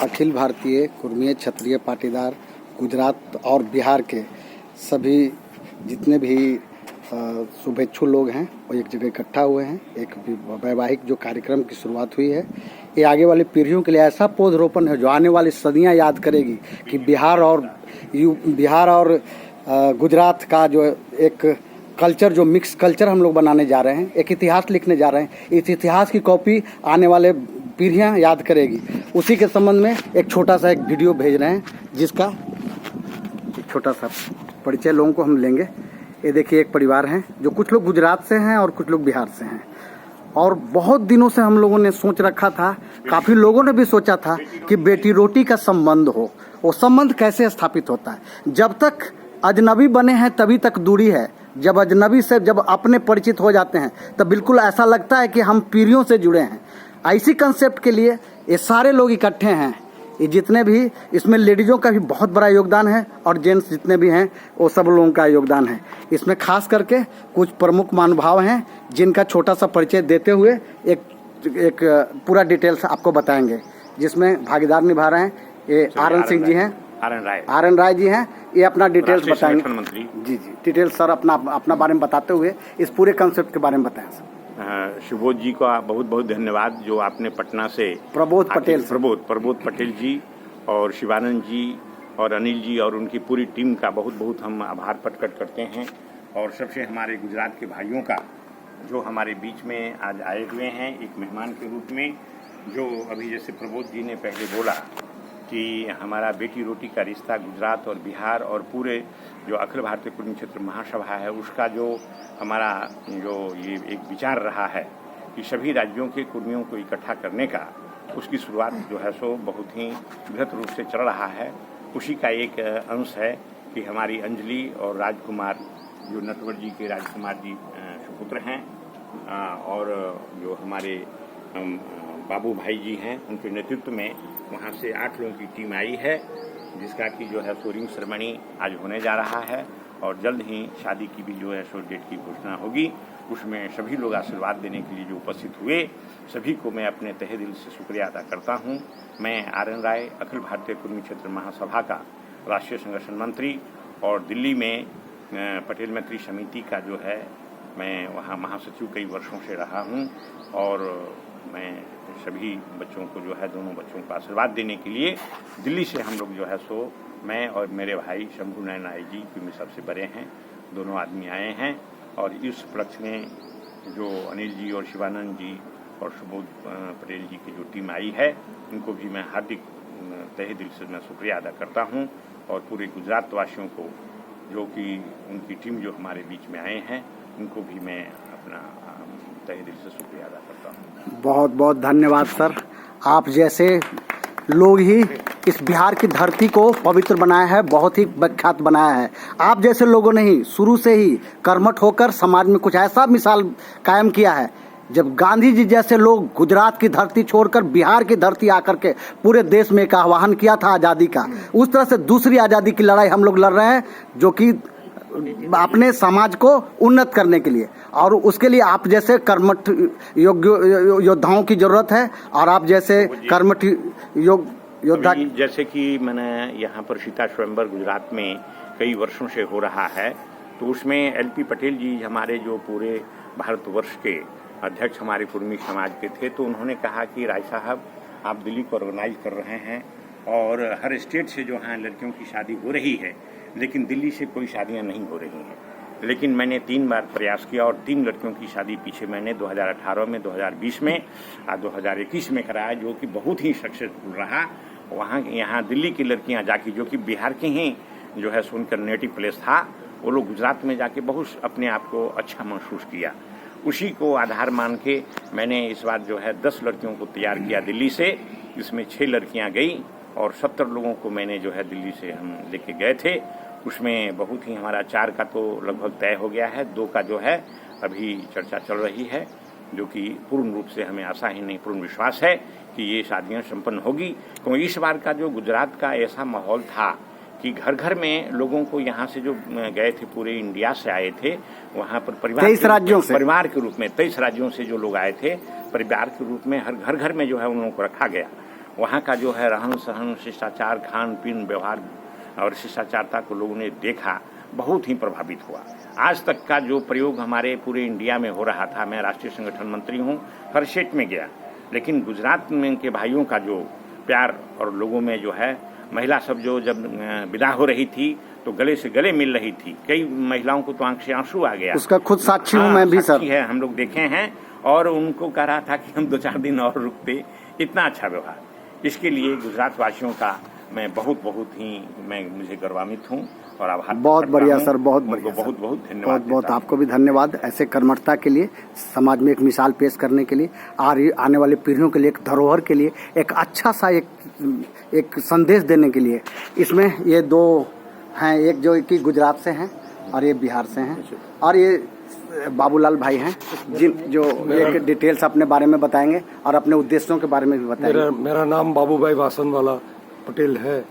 अखिल भारतीय कुर्मीय क्षत्रिय पाटीदार गुजरात और बिहार के सभी जितने भी शुभेच्छु लोग हैं वो एक जगह इकट्ठा हुए हैं। एक वैवाहिक जो कार्यक्रम की शुरुआत हुई है, ये आगे वाली पीढ़ियों के लिए ऐसा पौधरोपण है जो आने वाली सदियां याद करेगी कि बिहार और गुजरात का जो एक कल्चर, जो मिक्स कल्चर हम लोग बनाने जा रहे हैं, एक इतिहास लिखने जा रहे हैं। इस इतिहास की कॉपी आने वाले पीढ़ियां याद करेगी। उसी के संबंध में एक छोटा सा एक वीडियो भेज रहे हैं, जिसका एक छोटा सा परिचय लोगों को हम लेंगे। ये देखिए, एक परिवार है जो कुछ लोग गुजरात से हैं और कुछ लोग बिहार से हैं, और बहुत दिनों से हम लोगों ने सोच रखा था, काफ़ी लोगों ने भी सोचा था कि बेटी रोटी का संबंध हो। वो संबंध कैसे स्थापित होता है? जब तक अजनबी बने हैं तभी तक दूरी है। जब अजनबी से जब अपने परिचित हो जाते हैं तब बिल्कुल ऐसा लगता है कि हम पीढ़ियों से जुड़े हैं। ऐसी कंसेप्ट के लिए ये सारे लोग इकट्ठे हैं। ये जितने भी, इसमें लेडीज़ों का भी बहुत बड़ा योगदान है और जेंट्स जितने भी हैं वो सब लोगों का योगदान है। इसमें खास करके कुछ प्रमुख महानुभाव हैं जिनका छोटा सा परिचय देते हुए एक पूरा डिटेल्स आपको बताएंगे, जिसमें भागीदार निभा रहे हैं ये आरएन सिंह जी हैं, आरएन राय जी हैं। ये अपना डिटेल्स बताएंगे। जी, डिटेल्स सर अपना बारे में बताते हुए इस पूरे कंसेप्ट के बारे में बताएं सर। सुबोध जी का बहुत बहुत धन्यवाद, जो आपने पटना से प्रबोध पटेल जी और शिवानंद जी और अनिल जी और उनकी पूरी टीम का बहुत बहुत हम आभार प्रकट करते हैं। और सबसे हमारे गुजरात के भाइयों का जो हमारे बीच में आज आए हुए हैं एक मेहमान के रूप में, जो अभी जैसे प्रबोध जी ने पहले बोला कि हमारा बेटी रोटी का रिश्ता गुजरात और बिहार और पूरे जो अखिल भारतीय कुर्मी क्षेत्र महासभा है, उसका जो हमारा जो ये एक विचार रहा है कि सभी राज्यों के कुर्मियों को इकट्ठा करने का, उसकी शुरुआत जो है सो बहुत ही बृहत रूप से चल रहा है। उसी का एक अंश है कि हमारी अंजलि और राजकुमार, जो नटवर जी के राजकुमार जी सुपुत्र हैं, और जो हमारे बाबू भाई जी हैं, उनके नेतृत्व में वहाँ से 8 लोगों की टीम आई है, जिसका कि जो है सो रिंग सेरेमनी आज होने जा रहा है और जल्द ही शादी की भी जो है सो डेट की घोषणा होगी। उसमें सभी लोग आशीर्वाद देने के लिए जो उपस्थित हुए, सभी को मैं अपने तहे दिल से शुक्रिया अदा करता हूँ। मैं आरएन राय, अखिल भारतीय कुर्मी क्षेत्र महासभा का राष्ट्रीय संगठन मंत्री और दिल्ली में पटेल मैत्री समिति का जो है, मैं वहाँ महासचिव कई वर्षों से रहा हूँ। और मैं सभी बच्चों को जो है, दोनों बच्चों को आशीर्वाद देने के लिए दिल्ली से हम लोग जो है सो, मैं और मेरे भाई शंभू नयन राय जी, क्योंकि सबसे बड़े हैं, दोनों आदमी आए हैं। और इस उपलक्ष्य में जो अनिल जी और शिवानंद जी और सुबोध पटेल जी की जो टीम आई है, इनको भी मैं हार्दिक तहे दिल से मैं शुक्रिया अदा करता हूँ। और पूरे गुजरात वासियों को, जो कि उनकी टीम जो हमारे बीच में आए हैं, उनको भी मैं अपना तहे दिल से शुक्रिया अदा करता हूँ। बहुत बहुत धन्यवाद सर। आप जैसे लोग ही इस बिहार की धरती को पवित्र बनाया है, बहुत ही विख्यात बनाया है। आप जैसे लोगों ने ही शुरू से ही कर्मठ होकर समाज में कुछ ऐसा मिसाल कायम किया है। जब गांधी जी जैसे लोग गुजरात की धरती छोड़कर बिहार की धरती आकर के पूरे देश में एक आह्वान किया था आज़ादी का, उस तरह से दूसरी आज़ादी की लड़ाई हम लोग लड़ रहे हैं, जो कि अपने समाज को उन्नत करने के लिए। और उसके लिए आप जैसे कर्मठ योग्य योद्धाओं की जरूरत है, और आप जैसे कर्मठ योद्धा, जैसे कि मैंने यहाँ पर सीता स्वयंवर गुजरात में कई वर्षों से हो रहा है, तो उसमें एलपी पटेल जी हमारे जो पूरे भारतवर्ष के अध्यक्ष हमारे कुर्मी समाज के थे, तो उन्होंने कहा कि राय साहब, आप दिल्ली को ऑर्गेनाइज कर रहे हैं और हर स्टेट से जो है लड़कियों की शादी हो रही है, लेकिन दिल्ली से कोई शादियां नहीं हो रही हैं। लेकिन मैंने 3 बार प्रयास किया और 3 लड़कियों की शादी पीछे मैंने 2018 में, 2020 में और 2021 में कराया, जो कि बहुत ही सक्सेसफुल रहा। वहाँ यहाँ दिल्ली की लड़कियाँ जाके, जो कि बिहार की ही जो है उनका नेटिव प्लेस था, वो लोग गुजरात में जाके बहुत अपने आप को अच्छा महसूस किया। उसी को आधार मान के मैंने इस बार जो है 10 लड़कियों को तैयार किया दिल्ली से, इसमें 6 लड़कियाँ गई और 70 लोगों को मैंने जो है दिल्ली से हम लेके गए थे। उसमें बहुत ही हमारा 4 का तो लगभग तय हो गया है, 2 का जो है अभी चर्चा चल रही है, जो कि पूर्ण रूप से हमें आशा ही नहीं, पूर्ण विश्वास है कि ये शादियां संपन्न होगी। क्योंकि इस बार का जो गुजरात का ऐसा माहौल था कि घर घर में लोगों को, यहाँ से जो गए थे पूरे इंडिया से आए थे, वहाँ पर परिवार 23 राज्यों से, परिवार के रूप में 23 राज्यों से जो लोग आए थे, परिवार के रूप में हर घर घर में जो है उन लोगों को रखा गया। वहाँ का जो है रहन सहन, शिष्टाचार, खान पीन, व्यवहार और शिष्टाचारता को लोगों ने देखा, बहुत ही प्रभावित हुआ। आज तक का जो प्रयोग हमारे पूरे इंडिया में हो रहा था, मैं राष्ट्रीय संगठन मंत्री हूँ, हर स्टेट में गया, लेकिन गुजरात में के भाइयों का जो प्यार और लोगों में जो है, महिला सब जो जब विदा हो रही थी तो गले से गले मिल रही थी, कई महिलाओं को तो आंख से आंसू आ गया। उसका खुद साक्षी हूँ मैं भी सर, है, हम लोग देखे हैं, और उनको कह रहा था कि हम 2-4 दिन और रुकते, इतना अच्छा व्यवहार। इसके लिए गुजरात वासियों का मैं बहुत ही मुझे गौरवान्वित हूँ और आभार। बहुत बढ़िया सर, बहुत बढ़िया, बहुत धन्यवाद। बहुत आपको भी धन्यवाद ऐसे कर्मठता के लिए, समाज में एक मिसाल पेश करने के लिए, आने वाले पीढ़ियों के लिए एक धरोहर के लिए, एक अच्छा सा एक संदेश देने के लिए। इसमें ये दो हैं, एक जो कि गुजरात से हैं और ये बिहार से हैं, और ये बाबूलाल भाई हैं जो एक डिटेल्स अपने बारे में बताएंगे और अपने उद्देश्यों के बारे में भी बताएंगे। मेरा नाम बाबूभाई वासनवाला पटेल है,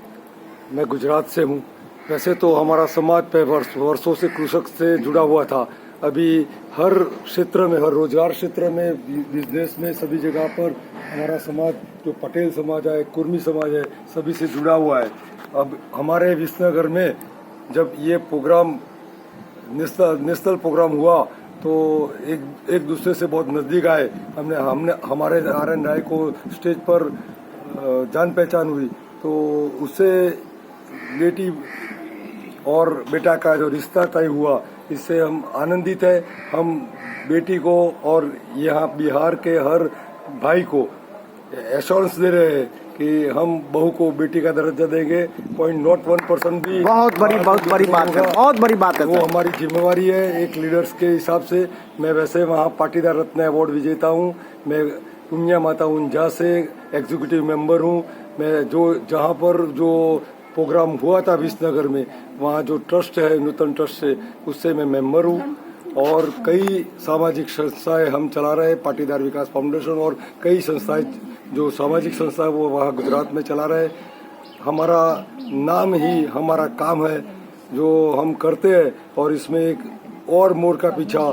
मैं गुजरात से हूँ। वैसे तो हमारा समाज पे वर्षों से कृषक से जुड़ा हुआ था। अभी हर क्षेत्र में, हर रोजगार क्षेत्र में, बिजनेस में, सभी जगह पर हमारा समाज, जो पटेल समाज है, कुर्मी समाज है, सभी से जुड़ा हुआ है। अब हमारे विसनगर में जब ये प्रोग्राम नेशनल प्रोग्राम हुआ तो एक दूसरे से बहुत नजदीक आए। हमने हमारे RN राय को स्टेज पर जान पहचान हुई, तो उससे बेटी और बेटा का जो रिश्ता तय हुआ, इससे हम आनंदित है। हम बेटी को और यहाँ बिहार के हर भाई को एश्योरेंस दे रहे हैं कि हम बहू को बेटी का दर्जा देंगे। 0.01% भी बहुत बड़ी बात है, बहुत बड़ी बात है। वो हमारी जिम्मेवारी है एक लीडर्स के हिसाब से। मैं वैसे वहाँ पाटीदार रत्न अवार्ड विजेता हूँ। मैं पुण्या माता उंझा से एग्जीक्यूटिव मेंबर हूँ। मैं जहाँ पर जो प्रोग्राम हुआ था विसनगर में, वहाँ जो ट्रस्ट है, नूतन ट्रस्ट से, उससे मैं मेंबर हूँ। और कई सामाजिक संस्थाएं हम चला रहे हैं, पाटीदार विकास फाउंडेशन और कई संस्थाएं जो सामाजिक संस्था वो वहाँ गुजरात में चला रहे। हमारा नाम ही हमारा काम है जो हम करते हैं। और इसमें एक और मोड़ का पीछा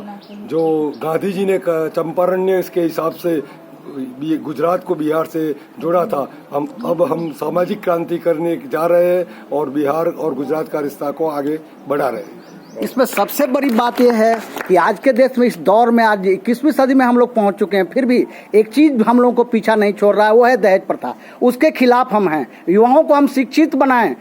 जो गांधी जी ने चंपारण ने इसके हिसाब से गुजरात को बिहार से जोड़ा था, हम सामाजिक क्रांति करने जा रहे हैं और बिहार और गुजरात का रिश्ता को आगे बढ़ा रहे हैं। इसमें सबसे बड़ी बात यह है कि आज के देश में, इस दौर में, आज 21वीं सदी में हम लोग पहुंच चुके हैं, फिर भी एक चीज हम लोगों को पीछा नहीं छोड़ रहा है, वो है दहेज प्रथा। उसके खिलाफ हम हैं। युवाओं को हम शिक्षित बनाएं,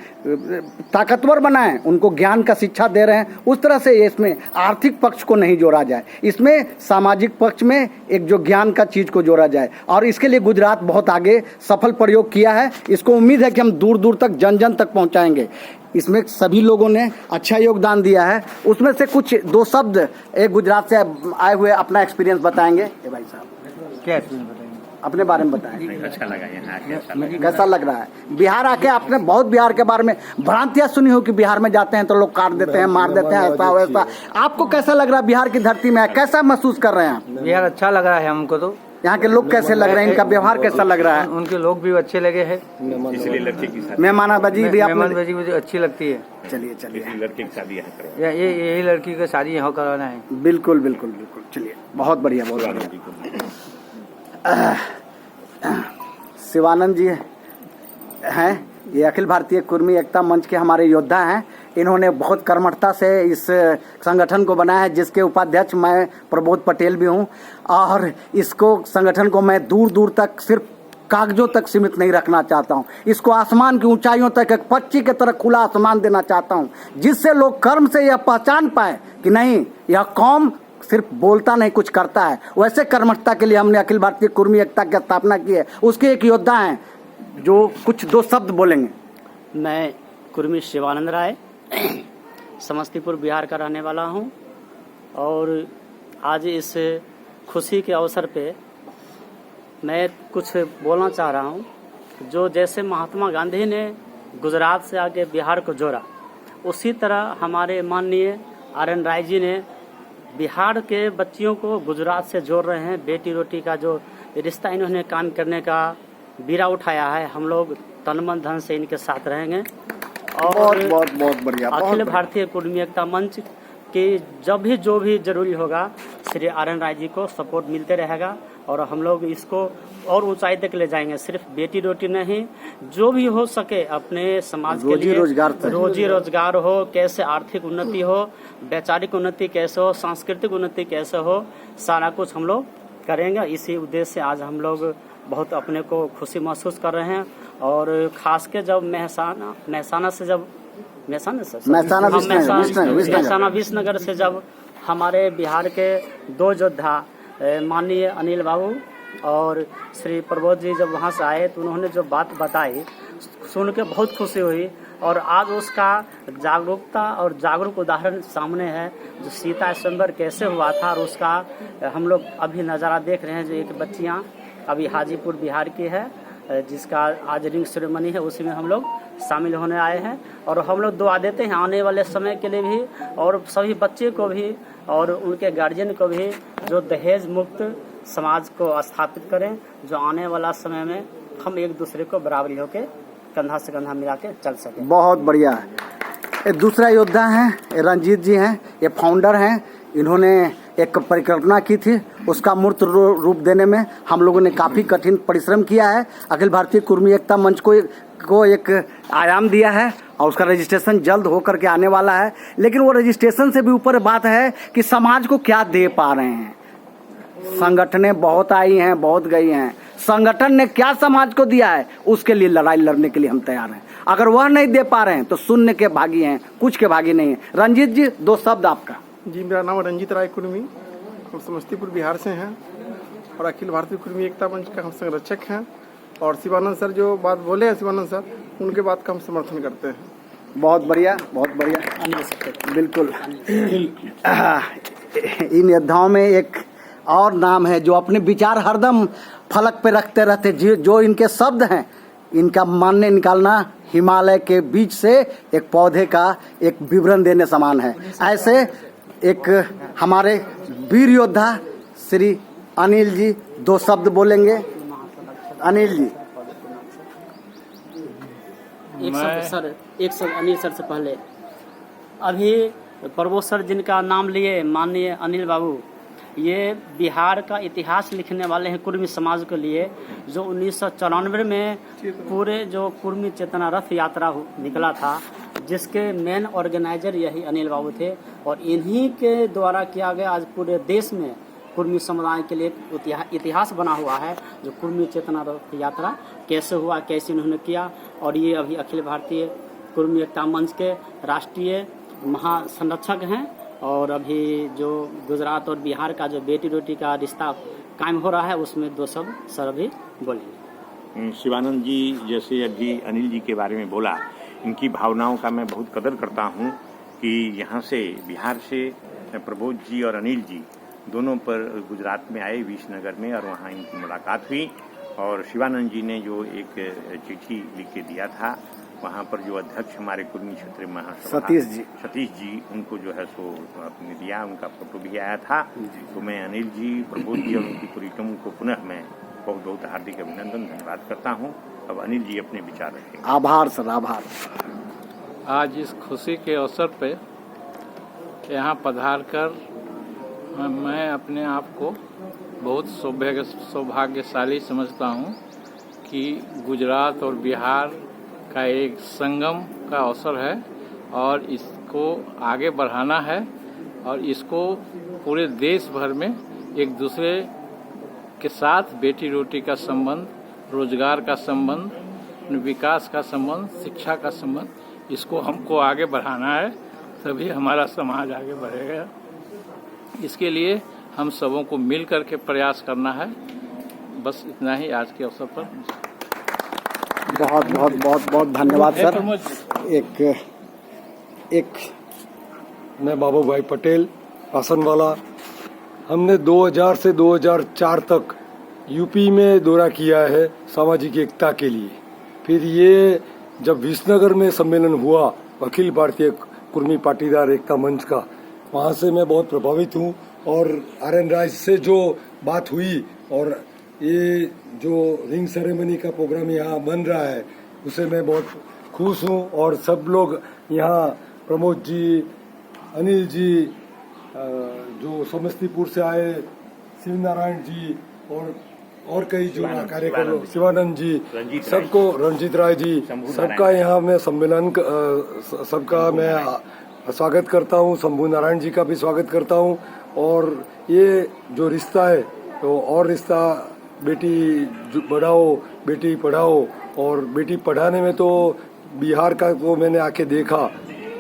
ताकतवर बनाएं, उनको ज्ञान का शिक्षा दे रहे हैं। उस तरह से इसमें आर्थिक पक्ष को नहीं जोड़ा जाए, इसमें सामाजिक पक्ष में एक जो ज्ञान का चीज को जोड़ा जाए। और इसके लिए गुजरात बहुत आगे सफल प्रयोग किया है। इसको उम्मीद है कि हम दूर दूर तक, जन जन तक पहुंचाएंगे। इसमें सभी लोगों ने अच्छा योगदान दिया है। उसमें से कुछ 2 शब्द एक गुजरात से आए हुए अपना एक्सपीरियंस बताएंगे। भाई साहब, क्या एक्सपीरियंस बताएंगे, अपने बारे में बताएं। अच्छा लगा यहाँ, कैसा लग रहा है बिहार आके? आपने बहुत बिहार के बारे में भ्रांतियां सुनी हो कि बिहार में जाते हैं तो लोग काट देते हैं, मार देते हैं, ऐसा वैसा। आपको कैसा लग रहा है बिहार की धरती में? कैसा महसूस कर रहे हैं? बिहार अच्छा लग रहा है हमको। तो यहाँ के लोग कैसे लग रहे हैं, इनका व्यवहार कैसा लग रहा है? उनके लोग भी अच्छे लगे हैं। इसलिए लड़के की शादी, मेहमानबाजी भी मेहमानबाजी मुझे अच्छी लगती है। चलिए लड़के की शादी यहाँ करो। यही लड़की की शादी यहाँ कराना है। बिल्कुल बिल्कुल बिल्कुल। चलिए, बहुत बढ़िया, बहुत बढ़िया। शिवानंद जी हैं, ये अखिल भारतीय कुर्मी एकता मंच के हमारे योद्धा हैं। इन्होंने बहुत कर्मठता से इस संगठन को बनाया है, जिसके उपाध्यक्ष मैं प्रबोध पटेल भी हूं। और इसको संगठन को मैं दूर दूर तक सिर्फ कागजों तक सीमित नहीं रखना चाहता हूं। इसको आसमान की ऊंचाइयों तक, एक पक्षी की तरह खुला आसमान देना चाहता हूं, जिससे लोग कर्म से यह पहचान पाए कि नहीं, यह कौम सिर्फ बोलता नहीं, कुछ करता है। वैसे कर्मठता के लिए हमने अखिल भारतीय कुर्मी एकता की स्थापना की है। उसके एक योद्धा हैं जो कुछ 2 शब्द बोलेंगे। मैं कुर्मी शिवानंद राय, समस्तीपुर बिहार का रहने वाला हूं। और आज इस खुशी के अवसर पे मैं कुछ बोलना चाह रहा हूं। जो जैसे महात्मा गांधी ने गुजरात से आके बिहार को जोड़ा, उसी तरह हमारे माननीय RN राय जी ने बिहार के बच्चियों को गुजरात से जोड़ रहे हैं। बेटी रोटी का जो रिश्ता इन्होंने काम करने का बीड़ा उठाया है, हम लोग तन मन धन से इनके साथ रहेंगे। और बहुत बढ़िया। अखिल भारतीय कुर्मी एकता मंच के जब भी जो भी जरूरी होगा, श्री RN राय जी को सपोर्ट मिलते रहेगा। और हम लोग इसको और ऊंचाई तक ले जाएंगे। सिर्फ बेटी रोटी नहीं, जो भी हो सके अपने समाज के लिए रोजी रोजगार हो, कैसे आर्थिक उन्नति हो, वैचारिक उन्नति कैसे हो, सांस्कृतिक उन्नति कैसे हो, सारा कुछ हम लोग करेंगे। इसी उद्देश्य से आज हम लोग बहुत अपने को खुशी महसूस कर रहे हैं। और खास के जब महसाना विसनगर से जब हमारे बिहार के 2 योद्धा माननीय अनिल बाबू और श्री प्रबोध जी जब वहाँ से आए तो उन्होंने जो बात बताई सुन के बहुत खुशी हुई। और आज उसका जागरूकता और जागरूक उदाहरण सामने है, जो सीता स्वयंवर कैसे हुआ था। और उसका हम लोग अभी नज़ारा देख रहे हैं, जो एक बच्चियाँ अभी हाजीपुर बिहार की है, जिसका आज रिंग सेरेमनी है, उसी में हम लोग शामिल होने आए हैं। और हम लोग दुआ देते हैं आने वाले समय के लिए भी, और सभी बच्चे को भी और उनके गार्जियन को भी, जो दहेज मुक्त समाज को स्थापित करें, जो आने वाला समय में हम एक दूसरे को बराबरी होके कंधा से कंधा मिला के चल सकें। बहुत बढ़िया। एक दूसरा योद्धा हैं, रंजीत जी हैं, ये फाउंडर हैं। इन्होंने एक परिकल्पना की थी, उसका मूर्त रूप देने में हम लोगों ने काफ़ी कठिन परिश्रम किया है। अखिल भारतीय कुर्मी एकता मंच को एक आयाम दिया है और उसका रजिस्ट्रेशन जल्द होकर के आने वाला है। लेकिन वो रजिस्ट्रेशन से भी ऊपर बात है कि समाज को क्या दे पा रहे हैं। संगठनें बहुत आई हैं, बहुत गई हैं, संगठन ने क्या समाज को दिया है, उसके लिए लड़ाई लड़ने के लिए हम तैयार हैं। अगर वह नहीं दे पा रहे हैं तो शून्य के भागी हैं, कुछ के भागी नहीं है। रंजीत जी, 2 शब्द आपका। जी, मेरा नाम रंजीत राय कुर्मी, हम समस्तीपुर बिहार से हैं और अखिल भारतीय कुर्मी एकता मंच का हम संरक्षक हैं। और शिवानंद सर जो बात बोले हैं, शिवानंद सर, उनके बात का हम समर्थन करते हैं। बहुत बढ़िया, बहुत बढ़िया, बिल्कुल। इन योद्धाओं में एक और नाम है जो अपने विचार हरदम फलक पे रखते रहते, जो इनके शब्द हैं, इनका मानने निकालना हिमालय के बीच से एक पौधे का एक विवरण देने समान है। ऐसे एक हमारे वीर योद्धा श्री अनिल जी 2 शब्द बोलेंगे। अनिल जी। एक शब्द अनिल सर से पहले, अभी प्रबोध सर जिनका नाम लिए, माननीय अनिल बाबू, ये बिहार का इतिहास लिखने वाले हैं कुर्मी समाज के लिए। जो 1994 में पूरे जो कुर्मी चेतना रथ यात्रा निकला था, जिसके मेन ऑर्गेनाइजर यही अनिल बाबू थे। और इन्हीं के द्वारा किया गया आज पूरे देश में कुर्मी समुदाय के लिए इतिहास बना हुआ है, जो कुर्मी चेतना रथ यात्रा कैसे हुआ, कैसे उन्होंने किया। और ये अभी अखिल भारतीय कुर्मी एकता मंच के राष्ट्रीय महासंरक्षक हैं। और अभी जो गुजरात और बिहार का जो बेटी रोटी का रिश्ता कायम हो रहा है, उसमें 2 शब्द सर अभी बोलेंगे। शिवानंद जी जैसे अभी अनिल जी के बारे में बोला, इनकी भावनाओं का मैं बहुत कदर करता हूं कि यहाँ से बिहार से प्रबोध जी और अनिल जी दोनों पर गुजरात में आए विसनगर में, और वहाँ इनकी मुलाकात हुई। और शिवानंद जी ने जो एक चिट्ठी लिख के दिया था, वहाँ पर जो अध्यक्ष हमारे कुर्मी क्षेत्र महासभा सतीश जी उनको जो है सो आपने दिया, उनका फोटो भी आया था। तो मैं अनिल जी, प्रबोध जी और उनकी पूरी टीम को पुनः मैं बहुत बहुत हार्दिक अभिनंदन धन्यवाद करता हूँ। अब अनिल जी अपने विचार रखें। आभार सर, आभार। आज इस खुशी के अवसर पे यहाँ पधार कर मैं अपने आप को बहुत सौभाग्यशाली समझता हूँ कि गुजरात और बिहार का एक संगम का अवसर है और इसको आगे बढ़ाना है और इसको पूरे देश भर में एक दूसरे के साथ बेटी रोटी का संबंध, रोजगार का संबंध, विकास का संबंध, शिक्षा का संबंध, इसको हमको आगे बढ़ाना है, तभी हमारा समाज आगे बढ़ेगा। इसके लिए हम सबों को मिल करके प्रयास करना है। बस इतना ही आज के अवसर पर। बहुत बहुत बहुत बहुत धन्यवाद सर। एक मैं बाबू भाई पटेल आसनवाला, हमने 2000 से 2004 तक यूपी में दौरा किया है सामाजिक एकता के लिए। फिर ये जब विसनगर में सम्मेलन हुआ अखिल भारतीय कुर्मी पाटीदार एकता मंच का, वहाँ से मैं बहुत प्रभावित हूँ। और आर्यन राज से जो बात हुई और ये जो रिंग सेरेमनी का प्रोग्राम यहाँ बन रहा है, उसे मैं बहुत खुश हूँ। और सब लोग यहाँ प्रमोद जी, अनिल जी, जो समस्तीपुर से आए शिव नारायण जी और कई जो कार्यक्रम, शिवानंद जी, सबको, रंजीत राय जी, सबका यहाँ मैं सम्मेलन सबका मैं स्वागत करता हूँ। शंभू नारायण जी का भी स्वागत करता हूँ। और ये जो रिश्ता है तो और रिश्ता, बेटी बढ़ाओ बेटी पढ़ाओ, और बेटी पढ़ाने में तो बिहार का तो मैंने आके देखा,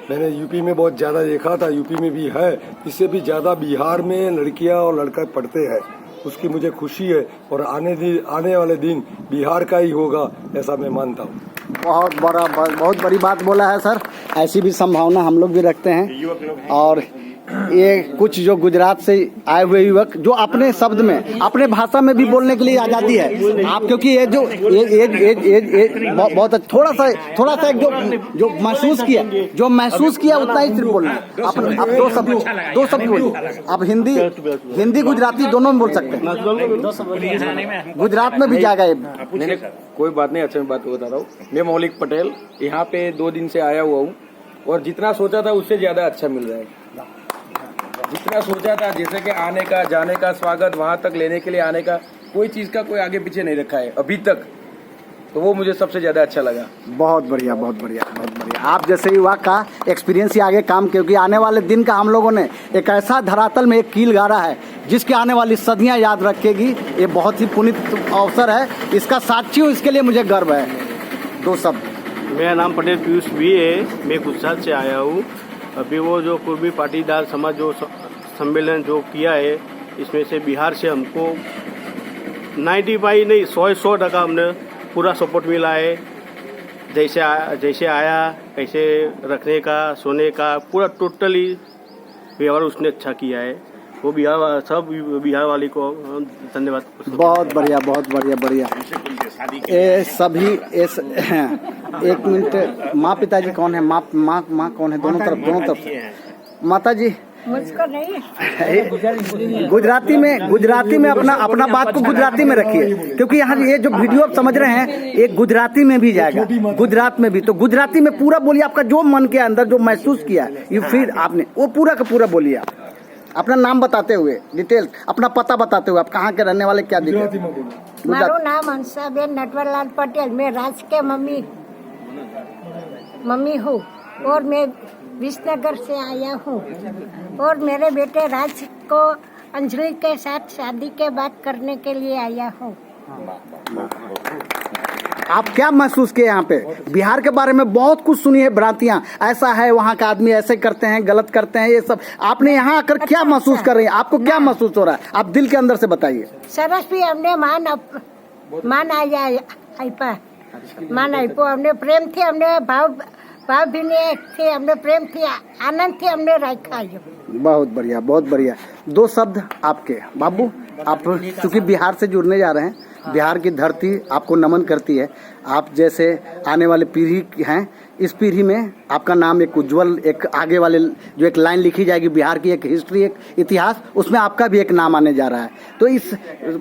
मैंने यूपी में बहुत ज़्यादा देखा था, यूपी में भी है, इससे भी ज़्यादा बिहार में लड़कियां और लड़का पढ़ते हैं, उसकी मुझे खुशी है। और आने वाले दिन बिहार का ही होगा ऐसा मैं मानता हूँ। बहुत बड़ी बात बोला है सर। ऐसी भी संभावना हम लोग भी रखते हैं। और ये कुछ जो गुजरात से आए हुए युवक जो अपने शब्द में, अपने भाषा में भी बोलने के लिए आजादी है आप, क्योंकि ये जो बहुत थोड़ा सा जो महसूस किया उतना ही सिर्फ बोलना है। आप दो शब्द बोलिए। आप हिंदी गुजराती दोनों में बोल सकते हैं। गुजरात में भी जाएगा ये। कोई बात नहीं, अच्छा मैं बात बता रहा हूँ। मैं मौलिक पटेल यहाँ पे 2 दिन से आया हुआ हूँ और जितना सोचा था उससे ज्यादा अच्छा मिल रहा है। जितना सोचा था, जैसे कि आने का, जाने का, स्वागत वहाँ तक लेने के लिए आने का, कोई चीज का कोई आगे पीछे नहीं रखा है अभी तक, तो वो मुझे सबसे ज्यादा अच्छा लगा। बहुत बढ़िया, बहुत बढ़िया, बहुत बढ़िया। आप जैसे युवा का एक्सपीरियंस ही आगे काम, क्योंकि आने वाले दिन का हम लोगों ने एक ऐसा धरातल में एक कील गाड़ा है जिसकी आने वाली सदियां याद रखेगी। ये बहुत ही पुनीत अवसर है, इसका साक्षी हूँ, इसके लिए मुझे गर्व है। 2 शब्द। मेरा नाम पटेल पीयूष भी है, मैं गुजरात से आया हूँ। अभी वो जो कुर्मी पाटीदार समाज जो सम्मेलन जो किया है, इसमें से बिहार से हमको 95 नहीं 100% हमने पूरा सपोर्ट मिला है। जैसे आया ऐसे रखने का, सोने का, पूरा टोटली व्यवहार उसने अच्छा किया है। वो सब बिहार वाली को धन्यवाद। बहुत बढ़िया, बहुत बढ़िया। ये सभी एक मिनट, माँ पिताजी कौन है? माँ कौन है? दोनों तरफ। माता जी मुझको नहीं गुजराती में अपना बात को गुजराती में रखिए, क्योंकि यहाँ ये जो वीडियो आप समझ रहे हैं ये गुजराती में भी जाएगा, गुजरात में भी। तो गुजराती में पूरा बोलिए, आपका जो मन के अंदर जो महसूस किया ये फिर आपने वो पूरा का पूरा बोलिए। आप अपना नाम बताते हुए, डिटेल अपना पता बताते हुए, आप कहाँ के रहने वाले, क्या दिक्कत? मारो नाम हंसाबेन नटवरलाल पटेल। मैं राज के मम्मी हूँ और मैं विसनगर से आया हूँ और मेरे बेटे राज को अंजलि के साथ शादी के बाद करने के लिए आया हूँ। आप क्या महसूस किए यहाँ पे? बिहार के बारे में बहुत कुछ सुनी है, भ्रांतियाँ, ऐसा है वहाँ का आदमी ऐसे करते हैं, गलत करते हैं, ये सब। आपने यहाँ आकर क्या महसूस कर रही हैं? आपको क्या महसूस हो रहा है? आप दिल के अंदर से बताइए। सरस भी हमने मान आया हमने प्रेम थी, हमने भाव भी नहीं थे, हमने प्रेम थी, आनंद थी, हमने रखा। बहुत बढ़िया, बहुत बढ़िया। 2 शब्द आपके बाबू। आप चूंकि बिहार से जुड़ने जा रहे हैं, बिहार की धरती आपको नमन करती है। आप जैसे आने वाले पीढ़ी हैं, इस पीढ़ी में आपका नाम एक उज्जवल, एक आगे वाले जो एक लाइन लिखी जाएगी बिहार की, एक हिस्ट्री, एक इतिहास, उसमें आपका भी एक नाम आने जा रहा है। तो इस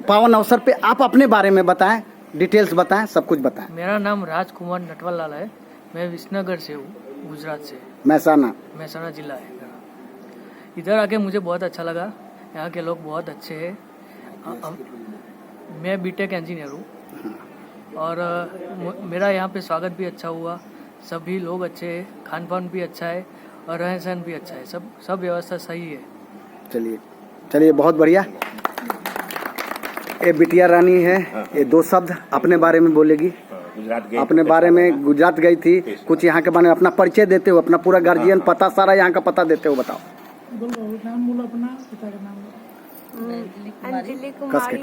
पावन अवसर पे आप अपने बारे में बताएं, डिटेल्स बताएं, सब कुछ बताएं। मेरा नाम राजकुमार नटवरलाल है, मैं विसनगर से हूँ, गुजरात से। महसाना जिला है। इधर आके मुझे बहुत अच्छा लगा, यहाँ के लोग बहुत अच्छे हैं। मैं बीटेक इंजीनियर हूँ और मेरा यहाँ पे स्वागत भी अच्छा हुआ। सभी लोग अच्छे हैं, खान पान भी अच्छा है और रहन सहन भी अच्छा है, सब व्यवस्था सही है। चलिए बहुत बढ़िया। ये बिटिया रानी है, ये 2 शब्द अपने बारे में बोलेगी। अपने बारे में गुजरात गई थी, कुछ यहाँ के बारे में अपना परिचय देते हो, अपना पूरा गार्जियन पता, सारा यहाँ का पता देते हो, बताओ। नाम बोलो अपना, पिता का नाम। अंजलि कुमारी।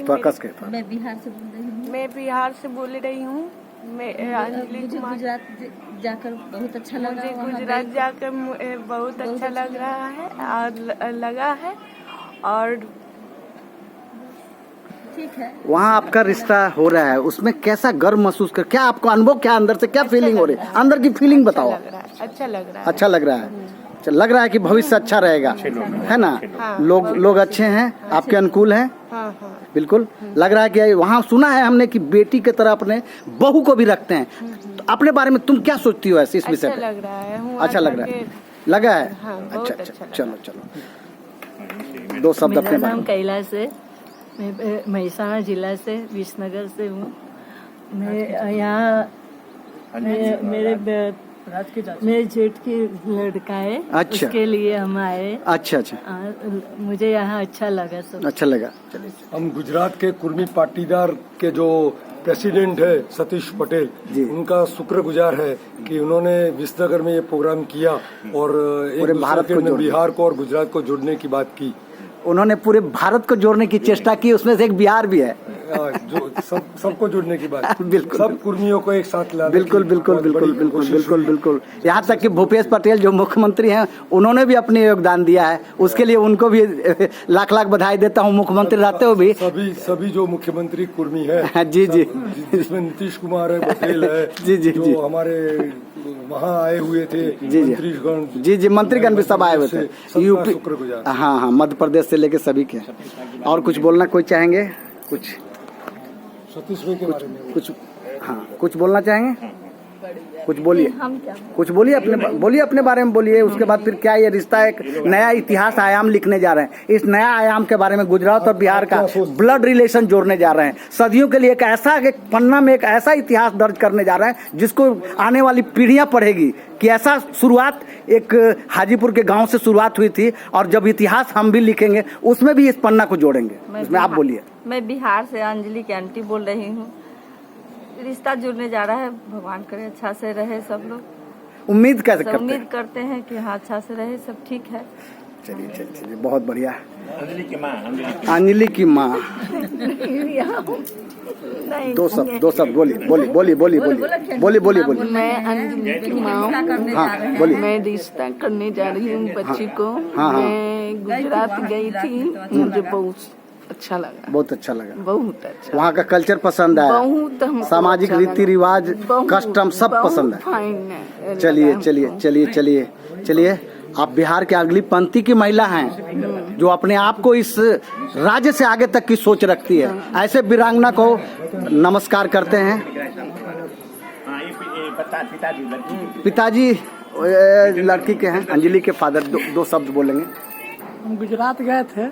मैं बिहार से बोल रही हूँ। मैं अंजलि कुमारी। गुजरात जाकर बहुत अच्छा लगा। गुजरात जाकर बहुत अच्छा लग रहा है और लगा है और ठीक है। वहाँ आपका रिश्ता हो रहा है, उसमें कैसा गर्व महसूस कर, क्या आपको अनुभव, क्या अंदर से क्या फीलिंग हो रही है? अंदर की फीलिंग बताओ। अच्छा लग रहा है। अच्छा लग रहा है। लग रहा है कि भविष्य अच्छा रहेगा, है ना? लोग अच्छे हैं, आपके अनुकूल हैं। बिल्कुल लग रहा है कि वहाँ सुना है हमने कि बेटी की तरह अपने बहू को भी रखते हैं। तो अपने बारे में तुम क्या सोचती हो ऐसे इस विषय पे? अच्छा लग रहा है। अच्छा लग रहा है, लगा है। अच्छा, चलो 2 शब्द अपने बारे में। कैलाश है, मैं महिसाना जिला से विसनगर से हूँ। मैं यहाँ मेरे जेठ की लड़का है। अच्छा। उसके लिए हम आए। अच्छा। मुझे यहाँ अच्छा लगा सब। अच्छा लगा। चलिए। हम गुजरात के कुर्मी पाटीदार के जो प्रेसिडेंट है सतीश पटेल जी, उनका शुक्रगुजार है कि उन्होंने विसनगर में ये प्रोग्राम किया और एक भारत को, बिहार को और गुजरात को जोड़ने की बात की। उन्होंने पूरे भारत को जोड़ने की चेष्टा की, उसमें से एक बिहार भी है। जो सबको जोड़ने की बात। बिल्कुल। सब कुर्मियों को एक साथ लाने। बिल्कुल। यहाँ तक कि भूपेश पटेल जो मुख्यमंत्री हैं उन्होंने भी अपने योगदान दिया है, उसके लिए उनको भी लाख बधाई देता हूँ मुख्यमंत्री रहते हुए भी। सभी जो मुख्यमंत्री कुर्मी है। जी। जिसमें नीतीश कुमार है, पटेल है। जी। हमारे वहाँ आए हुए थे मंत्रीगण। जी मंत्रीगण भी सब आए हुए थे। यूपी, हाँ, मध्य प्रदेश से लेके सभी के। और कुछ बोलना कोई चाहेंगे? कुछ सतीश भाई के बारे में कुछ बोलना चाहेंगे? कुछ बोलिए, कुछ बोलिए अपने बारे में बोलिए। उसके बाद फिर क्या ये रिश्ता एक नया इतिहास आयाम लिखने जा रहे हैं। इस नया आयाम के बारे में गुजरात और बिहार का ब्लड रिलेशन जोड़ने जा रहे हैं। सदियों के लिए एक पन्ना में एक ऐसा इतिहास दर्ज करने जा रहे हैं जिसको आने वाली पीढ़ियां पढ़ेगी कि ऐसा शुरुआत एक हाजीपुर के गांव से शुरुआत हुई थी, और जब इतिहास हम भी लिखेंगे उसमें भी इस पन्ना को जोड़ेंगे। उसमें आप बोलिए। मैं बिहार से अंजलि की आंटी बोल रही हूँ। रिश्ता जुड़ने जा रहा है, भगवान करे अच्छा से रहे सब लोग। उम्मीद करते हैं कि हाँ अच्छा से रहे, सब ठीक है। चलिए बहुत बढ़िया। अंजलि की माँ दो शब्द बोलिए। मैं अंजलि की माँ हूँ। हाँ बोलिए। मैं रिश्ता करने जा रही हूँ बच्ची को। हाँ। मैं गुजरात गई थी, मुझे बहुत अच्छा लगा। बहुत अच्छा। वहाँ का कल्चर पसंद है? बहुत। सामाजिक रीति रिवाज, कस्टम सब पसंद है? चलिए। आप बिहार के अगली पंक्ति की महिला हैं जो अपने आप को इस राज्य से आगे तक की सोच रखती है। ऐसे वीरांगना को नमस्कार करते हैं। पिताजी लड़की के हैं, अंजलि के फादर। दो शब्द बोलेंगे। हम गुजरात गए थे,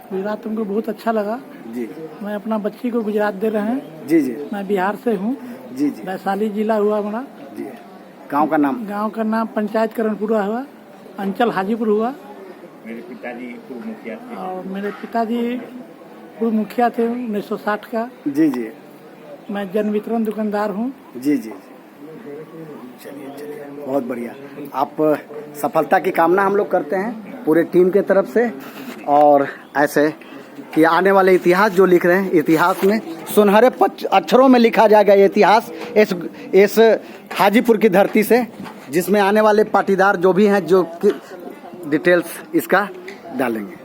गुजरात हमको बहुत अच्छा लगा जी। मैं अपना बच्ची को गुजरात दे रहे हैं। जी। मैं बिहार से हूँ। जी। वैशाली जिला हुआ हमारा। जी। गांव का नाम पंचायत करणपुरा हुआ, अंचल हाजीपुर हुआ। मेरे पिताजी पूर्व मुखिया थे। और मेरे पिताजी पूर्व मुखिया थे 1960 का। जी। मैं जन वितरण दुकानदार हूँ। जी। चलिए बहुत बढ़िया। आप सफलता की कामना हम लोग करते हैं पूरे टीम के तरफ से, और ऐसे कि आने वाले इतिहास जो लिख रहे हैं, इतिहास में सुनहरे अक्षरों में लिखा जाएगा ये इतिहास इस हाजीपुर की धरती से, जिसमें आने वाले पाटीदार जो भी हैं जो डिटेल्स इसका डालेंगे।